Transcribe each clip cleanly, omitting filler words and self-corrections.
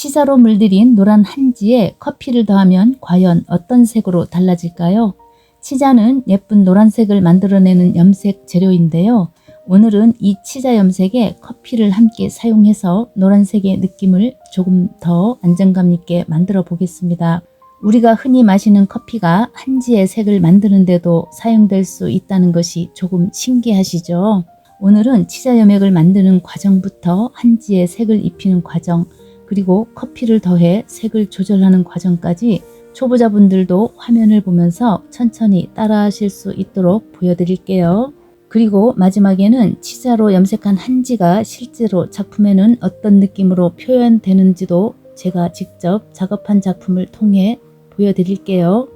치자로 물들인 노란 한지에 커피를 더하면 과연 어떤 색으로 달라질까요? 치자는 예쁜 노란색을 만들어내는 염색 재료인데요. 오늘은 이 치자 염색에 커피를 함께 사용해서 노란색의 느낌을 조금 더 안정감 있게 만들어 보겠습니다. 우리가 흔히 마시는 커피가 한지의 색을 만드는데도 사용될 수 있다는 것이 조금 신기하시죠? 오늘은 치자 염액을 만드는 과정부터 한지의 색을 입히는 과정, 그리고 커피를 더해 색을 조절하는 과정까지 초보자분들도 화면을 보면서 천천히 따라 하실 수 있도록 보여드릴게요. 그리고 마지막에는 치자로 염색한 한지가 실제로 작품에는 어떤 느낌으로 표현되는지도 제가 직접 작업한 작품을 통해 보여드릴게요.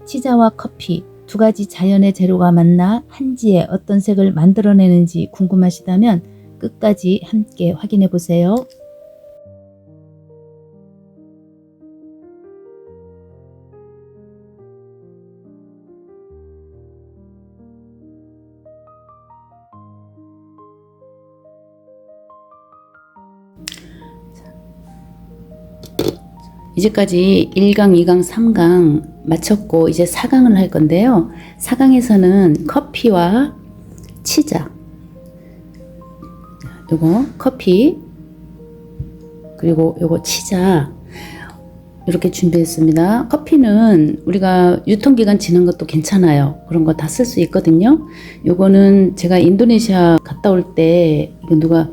치자와 커피 두 가지 자연의 재료가 만나 한지에 어떤 색을 만들어내는지 궁금하시다면 끝까지 함께 확인해 보세요. 이제까지 1강, 2강, 3강 마쳤고 이제 4강을 할 건데요. 4강에서는 커피와 치자, 요거 커피, 그리고 요거 치자 이렇게 준비했습니다. 커피는 우리가 유통기간 지난 것도 괜찮아요. 그런 거 다 쓸 수 있거든요. 요거는 제가 인도네시아 갔다 올 때 이거 누가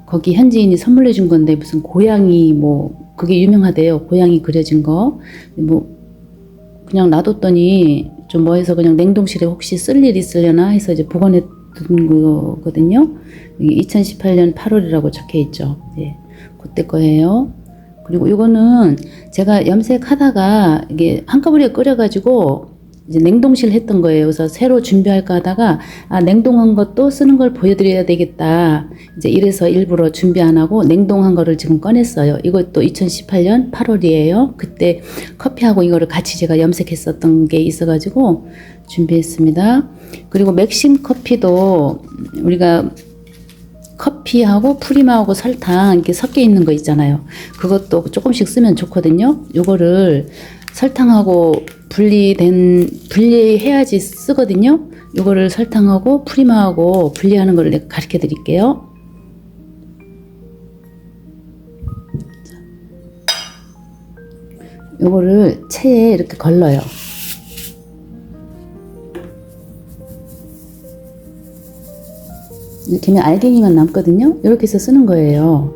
거기 현지인이 선물해 준 건데 무슨 고양이 뭐 그게 유명하대요. 고양이 그려진 거. 뭐 그냥 놔뒀더니 좀 뭐해서 그냥 냉동실에 혹시 쓸 일 있으려나 해서 이제 보관해 둔 거거든요. 2018년 8월이라고 적혀 있죠. 네, 그때 거예요. 그리고 이거는 제가 염색하다가 이게 한꺼번에 끓여가지고 이제 냉동실 했던 거예요. 그래서 새로 준비할까 하다가 냉동한 것도 쓰는 걸 보여드려야 되겠다. 이제 이래서 일부러 준비 안 하고 냉동한 거를 지금 꺼냈어요. 이것도 2018년 8월이에요. 그때 커피하고 이거를 같이 제가 염색했었던 게 있어가지고 준비했습니다. 그리고 맥심 커피도 우리가 커피하고 프리마하고 설탕 이렇게 섞여 있는 거 있잖아요. 그것도 조금씩 쓰면 좋거든요. 요거를 설탕하고 분리해야지 쓰거든요. 요거를 설탕하고 프리마하고 분리하는 걸 내가 가르쳐 드릴게요. 요거를 체에 이렇게 걸러요. 이렇게 하면 알갱이만 남거든요. 이렇게 해서 쓰는 거예요.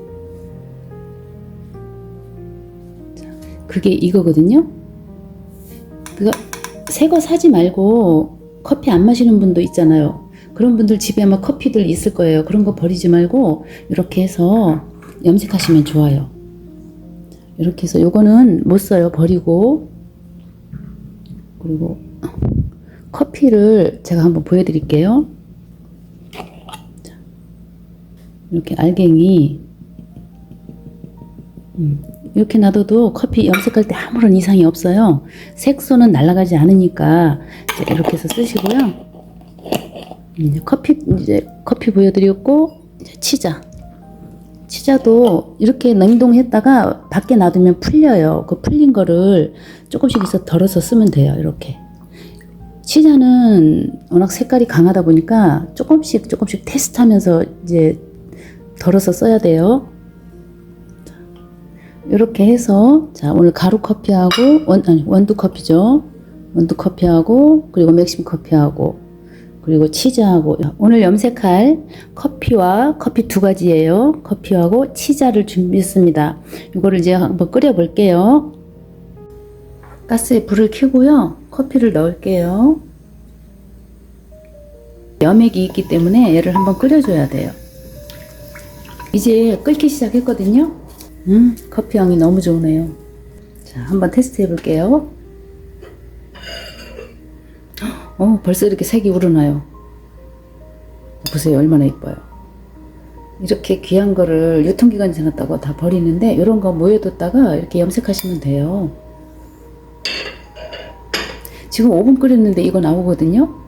그게 이거거든요. 그거 새 거 사지 말고 커피 안 마시는 분도 있잖아요. 그런 분들 집에 아마 커피들 있을 거예요. 그런 거 버리지 말고 이렇게 해서 염색하시면 좋아요. 이렇게 해서 요거는 못 써요. 버리고. 그리고 커피를 제가 한번 보여드릴게요. 이렇게 알갱이 이렇게 놔둬도 커피 염색할 때 아무런 이상이 없어요. 색소는 날아가지 않으니까 이렇게 해서 쓰시고요. 커피 보여드렸고 이제 치자도 이렇게 냉동했다가 밖에 놔두면 풀려요. 그 풀린 거를 조금씩 해서 덜어서 쓰면 돼요. 이렇게 치자는 워낙 색깔이 강하다 보니까 조금씩 테스트하면서 이제 덜어서 써야 돼요. 이렇게 해서 자 오늘 가루 커피하고 원두 커피죠. 원두 커피하고 그리고 맥심 커피하고 그리고 치자하고 오늘 염색할 커피와 커피 두 가지예요. 커피하고 치자를 준비했습니다. 이거를 이제 한번 끓여 볼게요. 가스에 불을 켜고요. 커피를 넣을게요. 염액이 있기 때문에 얘를 한번 끓여줘야 돼요. 이제 끓기 시작했거든요. 커피 향이 너무 좋네요. 자, 한번 테스트 해볼게요. 벌써 이렇게 색이 우러나요. 보세요, 얼마나 예뻐요. 이렇게 귀한 거를 유통기간 지났다고 다 버리는데 이런 거 모여뒀다가 이렇게 염색하시면 돼요. 지금 5분 끓였는데 이거 나오거든요.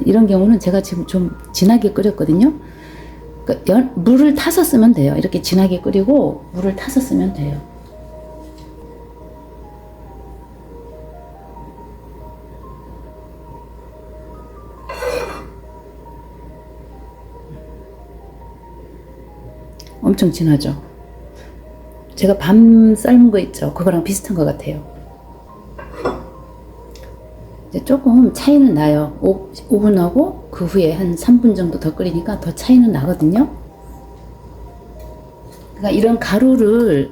이런 경우는 제가 지금 좀 진하게 끓였거든요. 물을 타서 쓰면 돼요. 이렇게 진하게 끓이고 물을 타서 쓰면 돼요. 엄청 진하죠. 제가 밤 삶은 거 있죠. 그거랑 비슷한 것 같아요. 이제 조금 차이는 나요. 5분하고 그 후에 한 3분 정도 더 끓이니까 더 차이는 나거든요. 그러니까 이런 가루를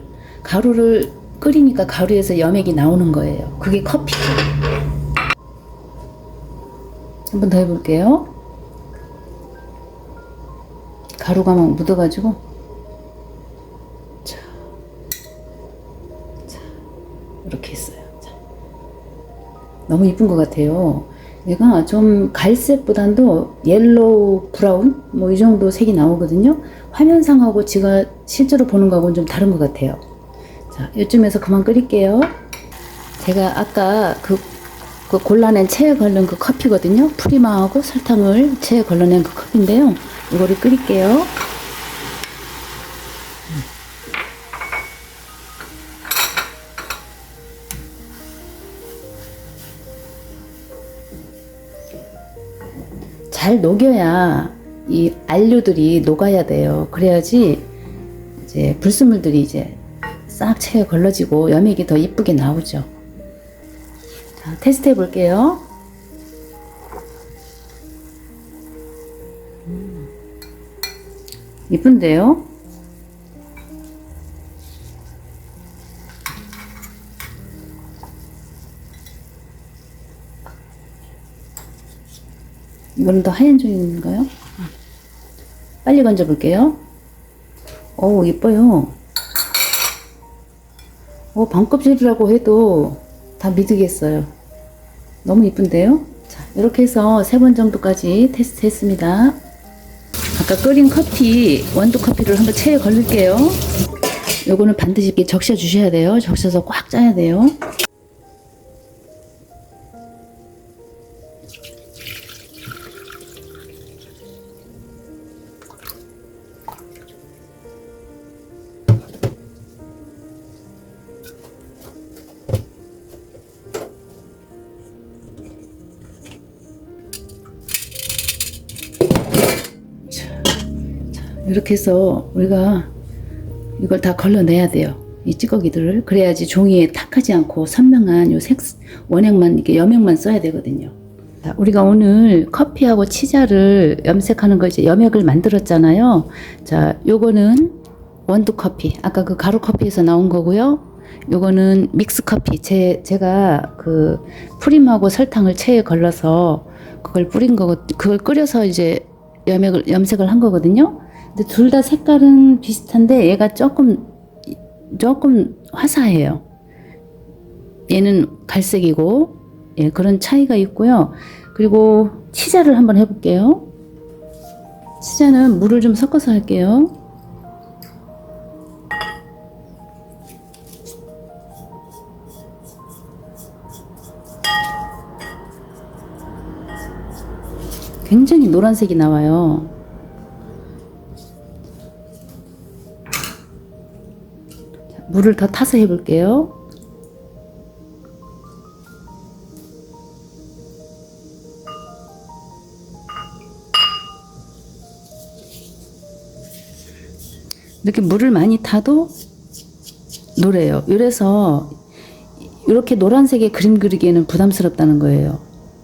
끓이니까 가루에서 염액이 나오는 거예요. 그게 커피죠. 한 번 더 해볼게요. 가루가 막 묻어가지고. 자, 이렇게 했어요. 자. 너무 이쁜 것 같아요. 얘가 좀 갈색보단도 옐로우 브라운 뭐 이 정도 색이 나오거든요. 화면상하고 제가 실제로 보는 거하고는 좀 다른 것 같아요. 자, 이쯤에서 그만 끓일게요. 제가 아까 그 골라낸 체에 걸른 그 커피거든요. 프리마하고 설탕을 체에 걸러낸 그 컵인데요. 이거를 끓일게요. 잘 녹여야 이 안료들이 녹아야 돼요. 그래야지 이제 불순물들이 이제 싹 체에 걸러지고 염액이 더 이쁘게 나오죠. 자, 테스트 해볼게요. 이쁜데요? 이거는 더 하얀 종인가요? 빨리 건져볼게요. 오, 예뻐요. 반껍질이라고 해도 다 믿으겠어요. 너무 이쁜데요? 자, 이렇게 해서 3번 정도까지 테스트 했습니다. 아까 끓인 커피, 원두 커피를 한번 체에 걸릴게요. 요거는 반드시 이렇게 적셔 주셔야 돼요. 적셔서 꽉 짜야 돼요. 이렇게 해서 우리가 이걸 다 걸러내야 돼요. 이 찌꺼기들을. 그래야지 종이에 탁하지 않고 선명한 요 원액만, 이렇게 염액만 써야 되거든요. 자, 우리가 오늘 커피하고 치자를 염색하는 거 이제 염액을 만들었잖아요. 자, 요거는 원두 커피. 아까 그 가루 커피에서 나온 거고요. 요거는 믹스 커피. 제가 그 프림하고 설탕을 체에 걸러서 그걸 뿌린 거고, 그걸 끓여서 이제 염색을 한 거거든요. 근데 둘 다 색깔은 비슷한데 얘가 조금 화사해요. 얘는 갈색이고, 예, 그런 차이가 있고요. 그리고 치자를 한번 해볼게요. 치자는 물을 좀 섞어서 할게요. 굉장히 노란색이 나와요. 물을 더 타서 해볼게요. 이렇게 물을 많이 타도 노래요. 이래서 이렇게 노란색의 그림 그리기에는 부담스럽다는 거예요.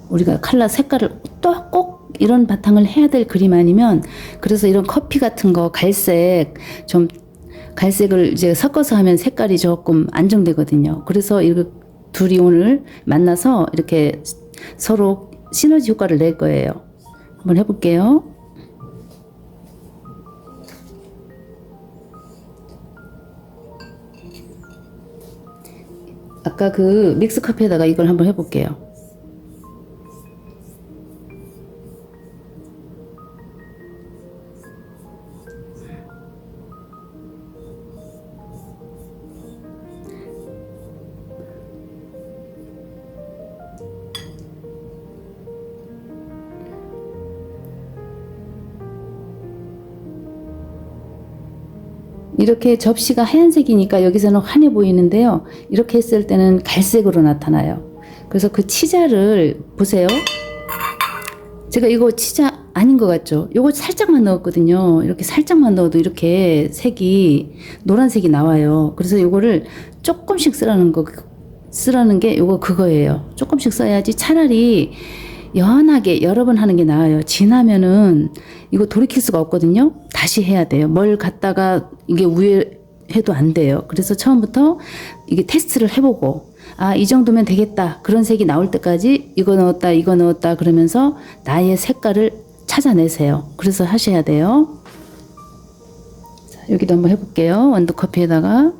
우리가 컬러 색깔을 또 꼭 이런 바탕을 해야 될 그림 아니면, 그래서 이런 커피 같은 거 갈색을 이제 섞어서 하면 색깔이 조금 안정되거든요. 그래서 이거 둘이 오늘 만나서 이렇게 서로 시너지 효과를 낼 거예요. 한번 해볼게요. 아까 그 믹스 커피에다가 이걸 한번 해볼게요. 이렇게 접시가 하얀색이니까 여기서는 환해 보이는데요. 이렇게 했을 때는 갈색으로 나타나요. 그래서 그 치자를 보세요. 제가 이거 치자 아닌 것 같죠? 요거 살짝만 넣었거든요. 이렇게 살짝만 넣어도 이렇게 색이 노란색이 나와요. 그래서 요거를 조금씩 쓰라는 게 요거 그거예요. 조금씩 써야지 차라리 연하게 여러 번 하는 게 나아요. 지나면은 이거 돌이킬 수가 없거든요. 다시 해야 돼요. 뭘 갖다가 이게 위에 해도 안 돼요. 그래서 처음부터 이게 테스트를 해보고 아, 이 정도면 되겠다. 그런 색이 나올 때까지 이거 넣었다 그러면서 나의 색깔을 찾아내세요. 그래서 하셔야 돼요. 자, 여기도 한번 해볼게요. 원두커피에다가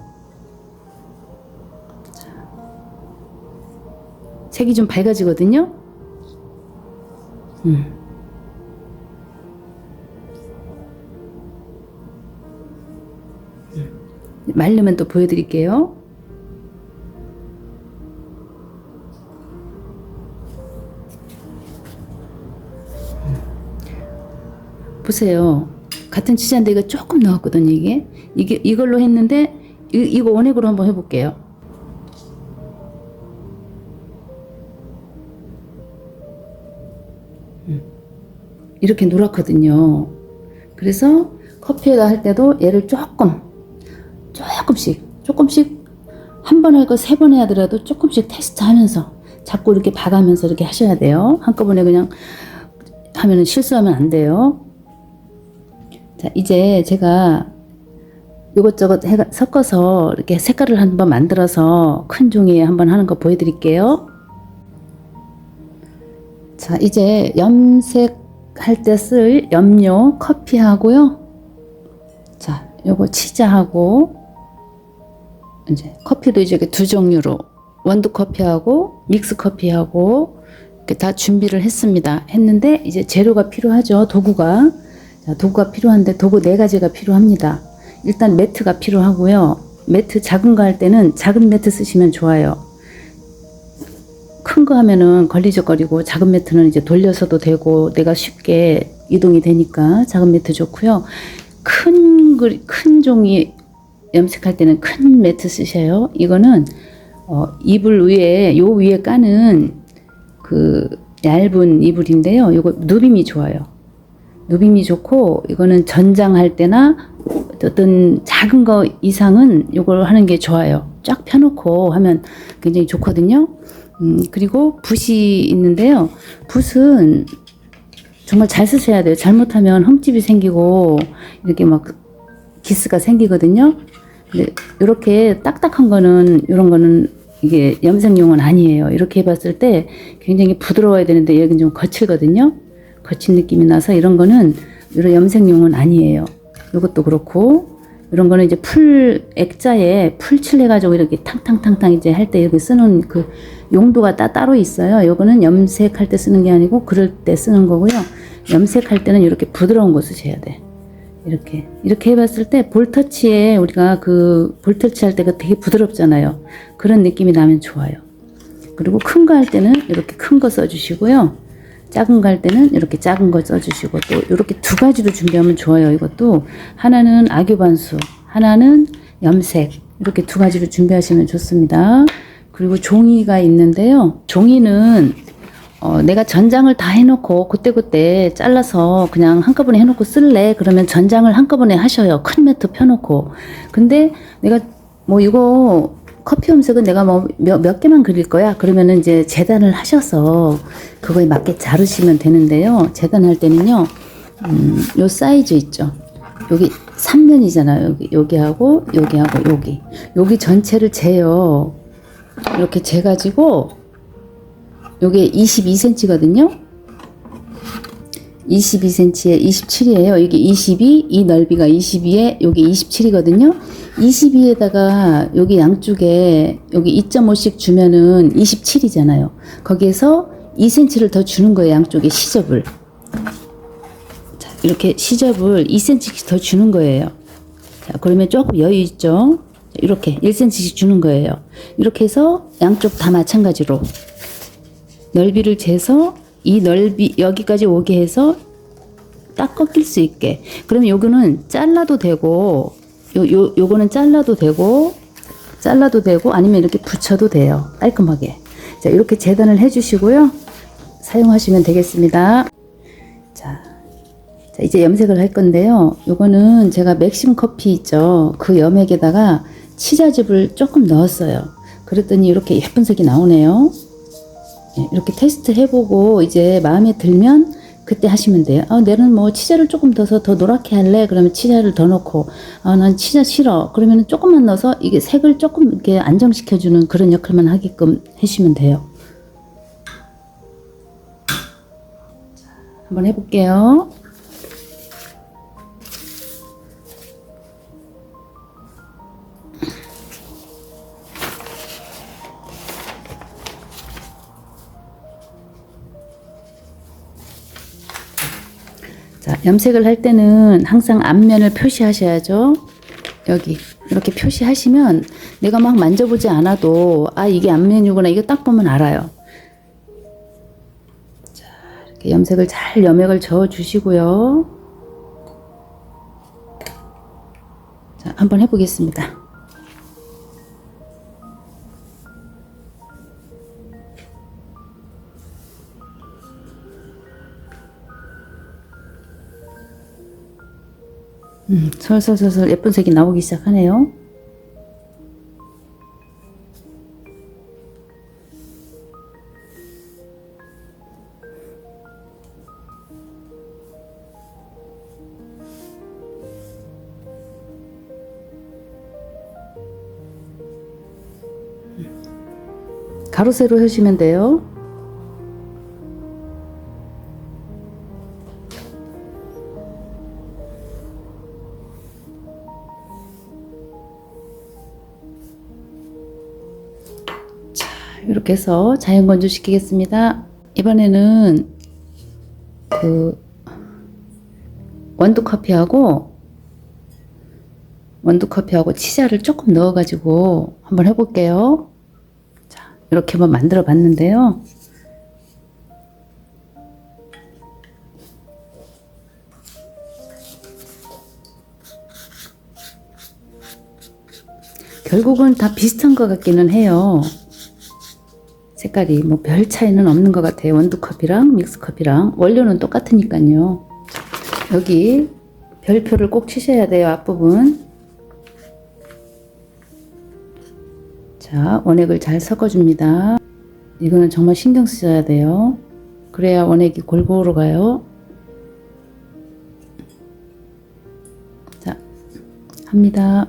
색이 좀 밝아지거든요. 말르면 또 보여드릴게요. 보세요. 같은 치자인데 이거 조금 넣었거든요. 이게 이걸로 했는데 이거 원액으로 한번 해볼게요. 이렇게 노랗거든요. 그래서 커피에다 할 때도 얘를 조금씩 한 번 할 거 3번 해야 하더라도 조금씩 테스트하면서 자꾸 이렇게 봐가면서 이렇게 하셔야 돼요. 한꺼번에 그냥 하면은 실수하면 안 돼요. 자, 이제 제가 이것저것 섞어서 이렇게 색깔을 한번 만들어서 큰 종이에 한번 하는 거 보여드릴게요. 자, 이제 염색할 때 쓸 염료 커피하고요. 자, 요거 치자하고 이제 커피도 이제 2종류로 원두 커피하고 믹스 커피하고 이렇게 다 준비를 했는데 이제 재료가 필요하죠. 도구가. 자, 도구가 필요한데 도구 4가지가 필요합니다. 일단 매트가 필요하고요. 매트 작은 거 할 때는 작은 매트 쓰시면 좋아요. 큰 거 하면은 걸리적거리고 작은 매트는 이제 돌려서도 되고 내가 쉽게 이동이 되니까 작은 매트 좋고요. 큰 종이 염색할 때는 큰 매트 쓰셔요. 이거는 이불 위에 요 위에 까는 그 얇은 이불인데요. 요거 누빔이 좋아요. 누빔이 좋고 이거는 전장할 때나 어떤 작은 거 이상은 요걸 하는 게 좋아요. 쫙 펴놓고 하면 굉장히 좋거든요. 그리고 붓이 있는데요. 붓은 정말 잘 쓰셔야 돼요. 잘못하면 흠집이 생기고 이렇게 막 기스가 생기거든요. 근데 이렇게 딱딱한 거는 이런 거는 이게 염색용은 아니에요. 이렇게 해봤을 때 굉장히 부드러워야 되는데 여긴 좀 거칠거든요. 거친 느낌이 나서 이런 거는 이런 염색용은 아니에요. 이것도 그렇고 이런 거는 이제 액자에 풀칠 해가지고 이렇게 탕탕탕탕 이제 할 때 여기 쓰는 그 용도가 따로 있어요. 요거는 염색할 때 쓰는 게 아니고 그럴 때 쓰는 거고요. 염색할 때는 이렇게 부드러운 거 쓰셔야 돼. 이렇게 해봤을 때 볼터치에 우리가 그 볼터치 할 때가 되게 부드럽잖아요. 그런 느낌이 나면 좋아요. 그리고 큰 거 할 때는 이렇게 큰 거 써주시고요. 작은 거 할 때는 이렇게 작은 거 써주시고 또 이렇게 2가지로 준비하면 좋아요. 이것도 하나는 악유반수, 하나는 염색 이렇게 2가지로 준비하시면 좋습니다. 그리고 종이가 있는데요. 종이는 내가 전장을 다 해놓고 그때그때 잘라서 그냥 한꺼번에 해놓고 쓸래? 그러면 전장을 한꺼번에 하셔요. 큰 매트 펴놓고. 근데 내가 뭐 이거 커피 염색은 내가 뭐 몇 개만 그릴 거야. 그러면은 이제 재단을 하셔서 그거에 맞게 자르시면 되는데요. 재단할 때는요, 요 사이즈 있죠. 여기 3면이잖아요. 여기하고 여기 전체를 재요. 이렇게 재가지고 요게 22cm거든요. 22cm에 27이에요. 이게 22, 이 넓이가 22에 여기 27이거든요. 22에다가 여기 양쪽에 여기 2.5씩 주면은 27이잖아요. 거기에서 2cm를 더 주는 거예요. 양쪽에 시접을. 자, 이렇게 시접을 2cm씩 더 주는 거예요. 자, 그러면 조금 여유 있죠? 이렇게 1cm씩 주는 거예요. 이렇게 해서 양쪽 다 마찬가지로 넓이를 재서 이 넓이 여기까지 오게 해서 딱 꺾일 수 있게. 그러면 요거는 잘라도 되고 요거는 잘라도 되고 아니면 이렇게 붙여도 돼요. 깔끔하게. 자, 이렇게 재단을 해주시고요. 사용하시면 되겠습니다. 자, 이제 염색을 할 건데요. 요거는 제가 맥심 커피 있죠. 그 염액에다가 치자즙을 조금 넣었어요. 그랬더니 이렇게 예쁜 색이 나오네요. 이렇게 테스트 해보고 이제 마음에 들면 그때 하시면 돼요. 내는 뭐 치자를 조금 넣어서 더 노랗게 할래? 그러면 치자를 더 넣고, 난 치자 싫어. 그러면 조금만 넣어서 이게 색을 조금 이렇게 안정시켜주는 그런 역할만 하게끔 해주시면 돼요. 한번 해볼게요. 자, 염색을 할 때는 항상 앞면을 표시하셔야죠. 여기 이렇게 표시하시면 내가 막 만져보지 않아도 이게 앞면이구나 이거 딱 보면 알아요. 자, 이렇게 염색을 잘 염액을 저어 주시고요. 자, 한번 해보겠습니다. 설설설설 예쁜 색이 나오기 시작하네요. 가로 세로 하시면 돼요. 이렇게 해서 자연 건조 시키겠습니다. 이번에는 그 원두 커피하고 치자를 조금 넣어 가지고 한번 해볼게요. 자, 이렇게 한번 만들어 봤는데요. 결국은 다 비슷한 것 같기는 해요. 색깔이 뭐 별 차이는 없는 것 같아요. 원두커피랑 믹스커피랑 원료는 똑같으니까요. 여기 별표를 꼭 치셔야 돼요. 앞부분. 자, 원액을 잘 섞어줍니다. 이거는 정말 신경 쓰셔야 돼요. 그래야 원액이 골고루 가요. 자, 합니다.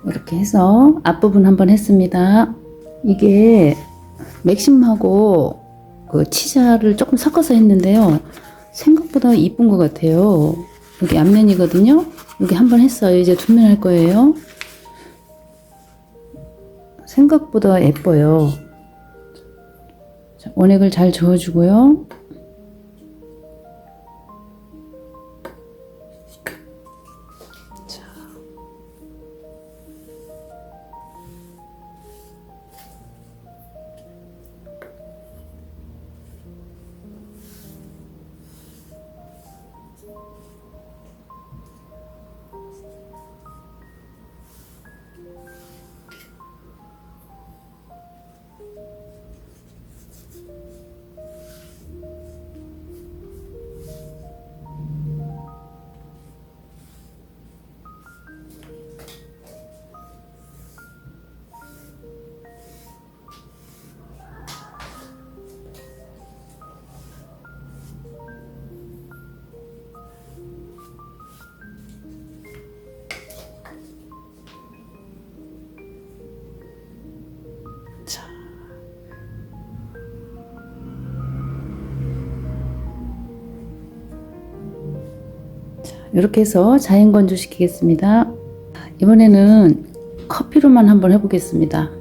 이렇게 해서 앞부분 한번 했습니다. 이게 맥심하고 그 치자를 조금 섞어서 했는데요. 생각보다 이쁜 것 같아요. 여기 앞면이거든요. 여기 한번 했어요. 이제 뒷면 할 거예요. 생각보다 예뻐요. 자, 원액을 잘 저어주고요. 이렇게 해서 자연 건조시키겠습니다. 이번에는 커피로만 한번 해보겠습니다.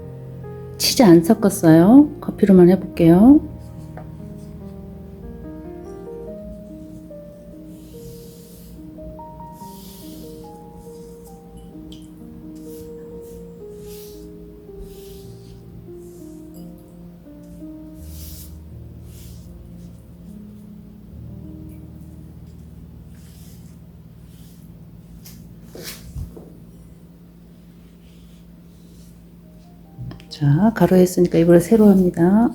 치즈 안 섞었어요. 커피로만 해볼게요. 자, 가루 했으니까 이번에 세로 합니다.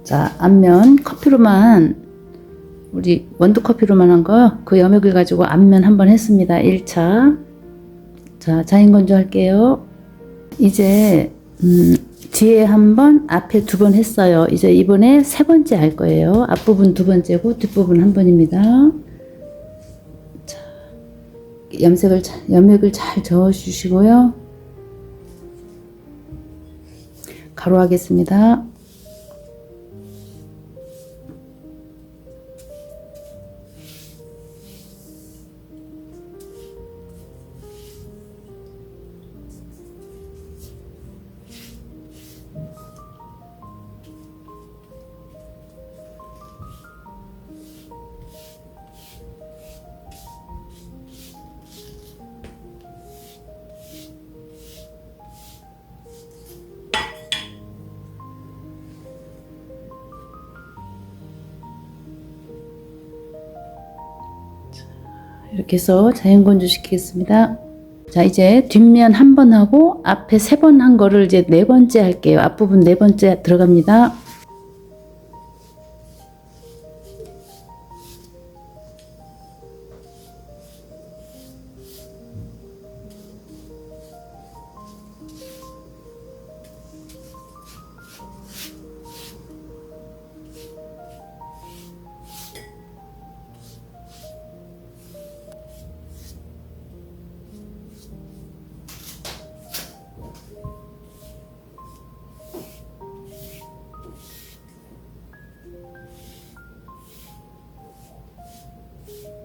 자, 앞면 커피로만 우리 원두 커피로만 한 거 그 염액을 가지고 앞면 한번 했습니다. 1차. 자, 자연 건조 할게요. 이제 뒤에 한 번, 앞에 두 번 했어요. 이제 이번에 세 번째 할 거예요. 앞부분 두 번째고 뒷부분 한 번입니다. 자, 염액을 잘 저어 주시고요. 가로 하겠습니다. 이렇게 해서 자연 건조 시키겠습니다. 자, 이제 뒷면 한 번 하고 앞에 세 번 한 거를 이제 네 번째 할게요. 앞부분 네 번째 들어갑니다.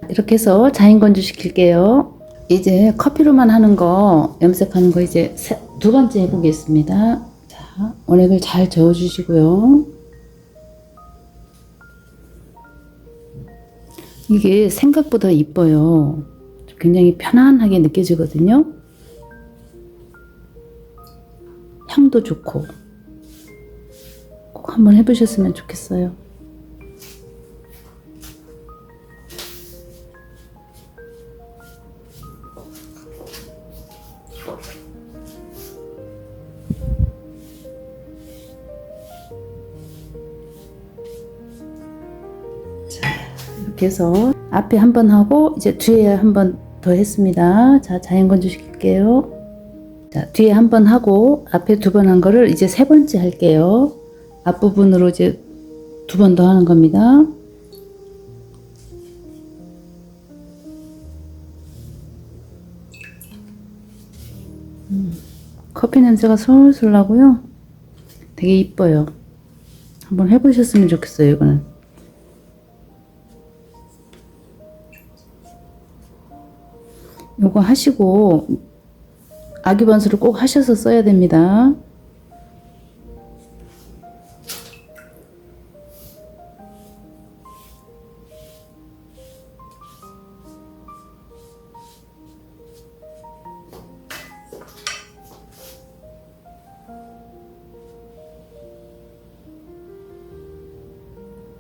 이렇게 해서 자연 건조 시킬게요. 이제 커피로만 하는 거, 염색하는 거 이제 두 번째 해보겠습니다. 자, 원액을 잘 저어 주시고요. 이게 생각보다 이뻐요. 굉장히 편안하게 느껴지거든요. 향도 좋고 꼭 한번 해보셨으면 좋겠어요. 이렇게 해서 앞에 한 번 하고 이제 뒤에 한 번 더 했습니다. 자, 자연 건조 시킬게요. 자, 뒤에 한 번 하고 앞에 두 번 한 거를 이제 세 번째 할게요. 앞부분으로 이제 두 번 더 하는 겁니다. 커피 냄새가 솔솔 나고요. 되게 이뻐요. 한번 해보셨으면 좋겠어요, 이거는. 요거 하시고 아기 반수를 꼭 하셔서 써야 됩니다.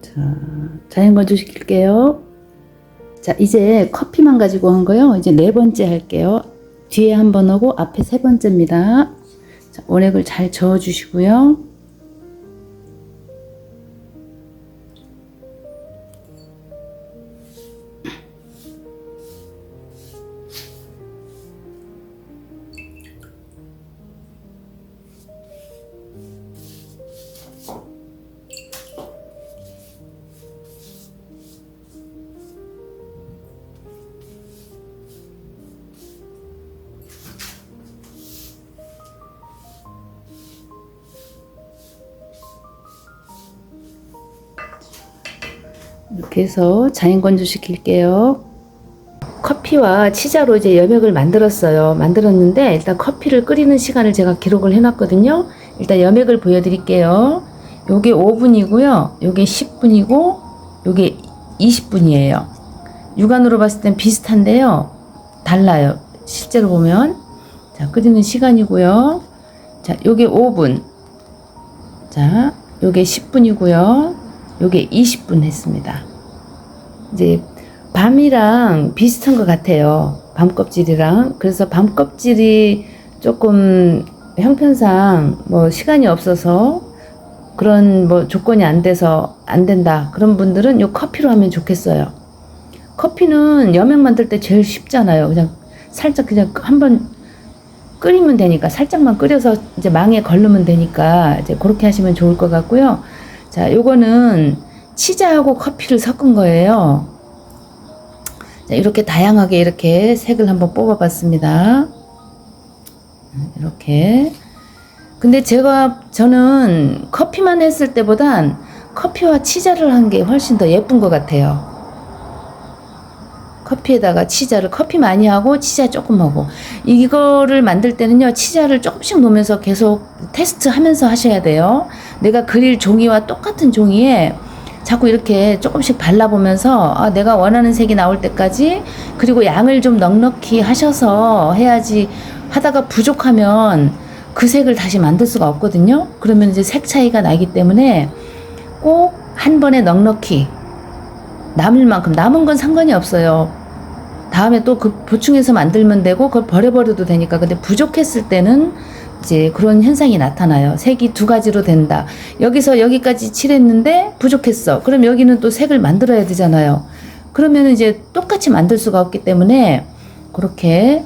자, 자연 건조 시킬게요. 자, 이제 커피만 가지고 한 거요. 이제 네 번째 할게요. 뒤에 한 번 하고 앞에 세 번째입니다. 자, 원액을 잘 저어 주시고요. 이렇게 해서 자연 건조시킬게요. 커피와 치자로 이제 여맥을 만들었는데 일단 커피를 끓이는 시간을 제가 기록을 해놨거든요. 일단 여맥을 보여드릴게요. 요게 5분이고요. 요게 10분이고 요게 20분이에요. 육안으로 봤을 땐 비슷한데요. 달라요. 실제로 보면. 자, 끓이는 시간이고요. 자, 요게 5분. 자, 요게 10분이고요. 요게 20분 했습니다. 이제 밤이랑 비슷한 것 같아요. 밤 껍질이랑. 그래서 밤 껍질이 조금 형편상 뭐 시간이 없어서 그런 뭐 조건이 안 돼서 안 된다. 그런 분들은 요 커피로 하면 좋겠어요. 커피는 여맥 만들 때 제일 쉽잖아요. 그냥 살짝 그냥 한번 끓이면 되니까 살짝만 끓여서 이제 망에 걸르면 되니까 이제 그렇게 하시면 좋을 것 같고요. 자, 요거는 치자하고 커피를 섞은 거예요. 자, 이렇게 다양하게 이렇게 색을 한번 뽑아봤습니다. 이렇게. 근데 저는 커피만 했을 때보단 커피와 치자를 한 게 훨씬 더 예쁜 것 같아요. 커피에다가 치자를 커피 많이 하고 치자 조금 하고 이거를 만들 때는요 치자를 조금씩 놓으면서 계속 테스트 하면서 하셔야 돼요. 내가 그릴 종이와 똑같은 종이에 자꾸 이렇게 조금씩 발라보면서 내가 원하는 색이 나올 때까지 그리고 양을 좀 넉넉히 하셔서 해야지 하다가 부족하면 그 색을 다시 만들 수가 없거든요. 그러면 이제 색 차이가 나기 때문에 꼭 한 번에 넉넉히 남을 만큼 남은 건 상관이 없어요. 다음에 또 그 보충해서 만들면 되고 그걸 버려버려도 되니까. 근데 부족했을 때는 이제 그런 현상이 나타나요. 색이 두 가지로 된다. 여기서 여기까지 칠했는데 부족했어. 그럼 여기는 또 색을 만들어야 되잖아요. 그러면 이제 똑같이 만들 수가 없기 때문에 그렇게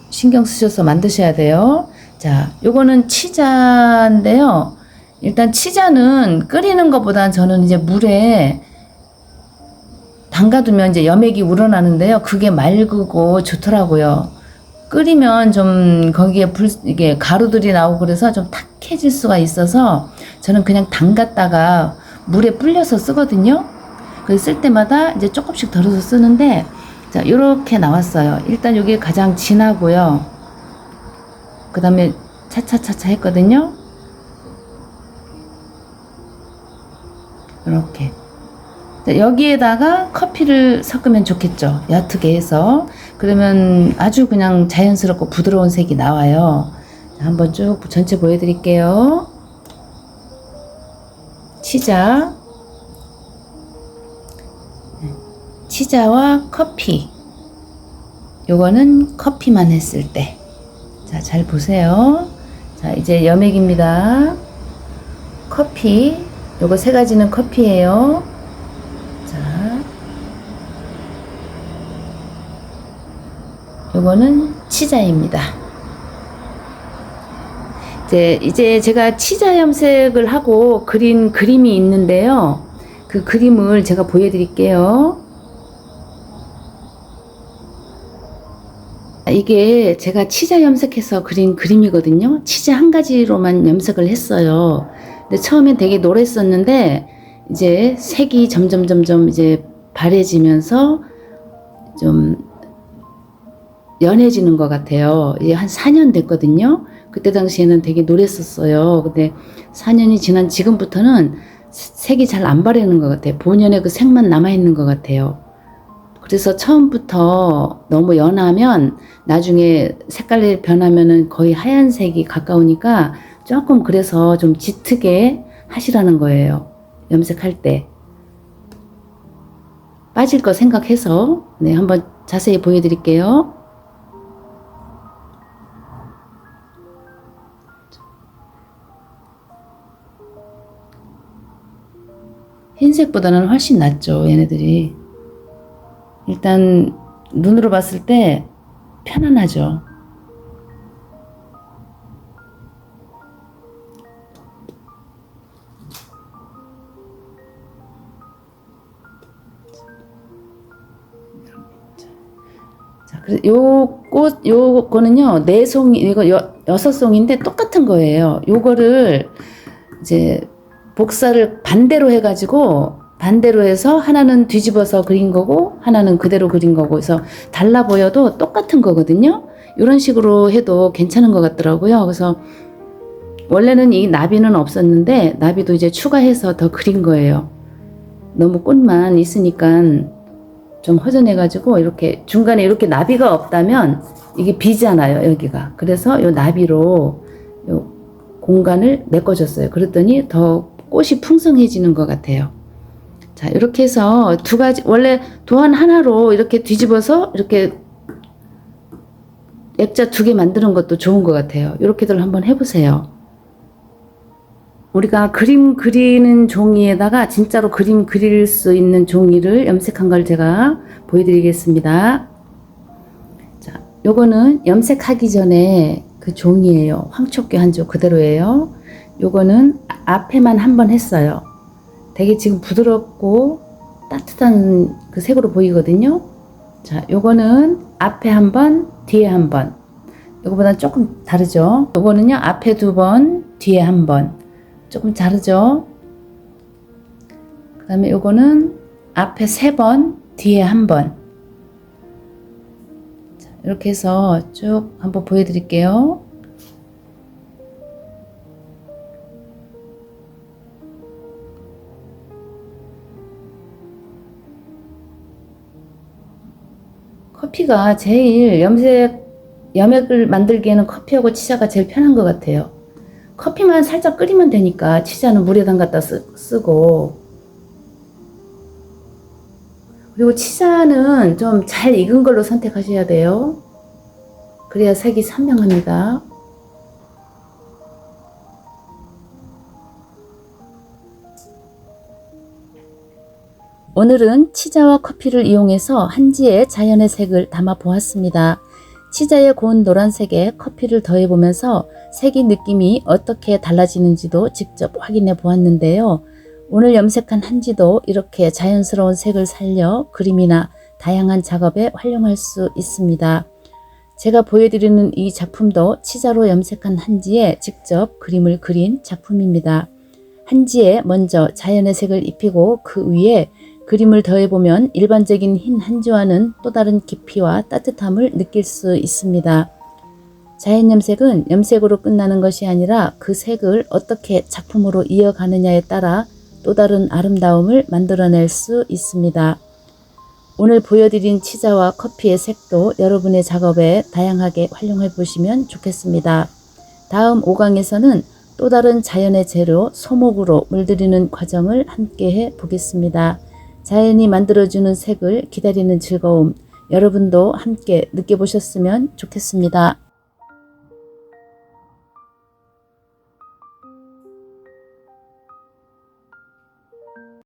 신경 쓰셔서 만드셔야 돼요. 자, 요거는 치자인데요. 일단 치자는 끓이는 것보단 저는 이제 물에 담가두면 이제 여맥이 우러나는데요. 그게 맑고 좋더라고요. 끓이면 좀 거기에 이게 가루들이 나오고 그래서 좀 탁해질 수가 있어서 저는 그냥 담갔다가 물에 불려서 쓰거든요. 그래서 쓸 때마다 이제 조금씩 덜어서 쓰는데 자, 요렇게 나왔어요. 일단 요게 가장 진하고요. 그 다음에 차차차차 했거든요. 이렇게 여기에다가 커피를 섞으면 좋겠죠. 옅게 해서. 그러면 아주 그냥 자연스럽고 부드러운 색이 나와요. 자, 한번 쭉 전체 보여드릴게요. 치자와 커피. 요거는 커피만 했을 때. 자, 잘 보세요. 자, 이제 여맥입니다. 커피. 요거 세 가지는 커피예요. 자, 요거는 치자입니다. 이제 제가 치자 염색을 하고 그린 그림이 있는데요. 그 그림을 제가 보여드릴게요. 이게 제가 치자 염색해서 그린 그림이거든요. 치자 한 가지로만 염색을 했어요. 근데 처음엔 되게 노랬었는데 이제 색이 점점 이제 바래지면서 좀 연해지는 것 같아요. 이제 한 4년 됐거든요. 그때 당시에는 되게 노랬었어요. 근데 4년이 지난 지금부터는 색이 잘 안 바래는 것 같아요. 본연의 그 색만 남아있는 것 같아요. 그래서 처음부터 너무 연하면 나중에 색깔이 변하면은 거의 하얀색이 가까우니까 조금 그래서 좀 짙게 하시라는 거예요. 염색할 때. 빠질 거 생각해서 네, 한번 자세히 보여드릴게요. 흰색보다는 훨씬 낫죠, 얘네들이. 일단 눈으로 봤을 때 편안하죠. 자, 그래서 요거는요, 4송이, 이거 6송인데 똑같은 거예요. 요거를 이제 복사를 반대로 해가지고 반대로 해서 하나는 뒤집어서 그린 거고 하나는 그대로 그린 거고 그래서 달라 보여도 똑같은 거거든요. 이런 식으로 해도 괜찮은 것 같더라고요. 그래서 원래는 이 나비는 없었는데 나비도 이제 추가해서 더 그린 거예요. 너무 꽃만 있으니까 좀 허전해가지고 이렇게 중간에 이렇게 나비가 없다면 이게 비잖아요, 여기가. 그래서 이 나비로 요 공간을 메꿔줬어요. 그랬더니 더 꽃이 풍성해지는 것 같아요. 자, 이렇게 해서 두 가지, 원래 도안 하나로 이렇게 뒤집어서 이렇게 액자 2개 만드는 것도 좋은 것 같아요. 이렇게들 한번 해보세요. 우리가 그림 그리는 종이에다가 진짜로 그림 그릴 수 있는 종이를 염색한 걸 제가 보여드리겠습니다. 자, 요거는 염색하기 전에 그 종이에요. 황촉교 한 조 그대로예요. 요거는 앞에만 한 번 했어요. 되게 지금 부드럽고 따뜻한 그 색으로 보이거든요. 자, 요거는 앞에 한 번, 뒤에 한 번. 요거보다는 조금 다르죠. 요거는요, 앞에 2번, 뒤에 한 번. 조금 다르죠. 그 다음에 요거는 앞에 3번, 뒤에 한 번. 자, 이렇게 해서 쭉 한번 보여드릴게요. 커피가 제일 염액을 만들기에는 커피하고 치자가 제일 편한 것 같아요. 커피만 살짝 끓이면 되니까 치자는 물에 담갔다 쓰고, 그리고 치자는 좀 잘 익은 걸로 선택하셔야 돼요. 그래야 색이 선명합니다. 오늘은 치자와 커피를 이용해서 한지의 자연의 색을 담아 보았습니다. 치자의 고운 노란색에 커피를 더해보면서 색이 느낌이 어떻게 달라지는지도 직접 확인해 보았는데요. 오늘 염색한 한지도 이렇게 자연스러운 색을 살려 그림이나 다양한 작업에 활용할 수 있습니다. 제가 보여드리는 이 작품도 치자로 염색한 한지에 직접 그림을 그린 작품입니다. 한지에 먼저 자연의 색을 입히고 그 위에 그림을 더해보면 일반적인 흰 한지와는 또 다른 깊이와 따뜻함을 느낄 수 있습니다. 자연 염색은 염색으로 끝나는 것이 아니라 그 색을 어떻게 작품으로 이어가느냐에 따라 또 다른 아름다움을 만들어낼 수 있습니다. 오늘 보여드린 치자와 커피의 색도 여러분의 작업에 다양하게 활용해 보시면 좋겠습니다. 다음 5강에서는 또 다른 자연의 재료 소목으로 물들이는 과정을 함께 해 보겠습니다. 자연이 만들어주는 색을 기다리는 즐거움, 여러분도 함께 느껴보셨으면 좋겠습니다.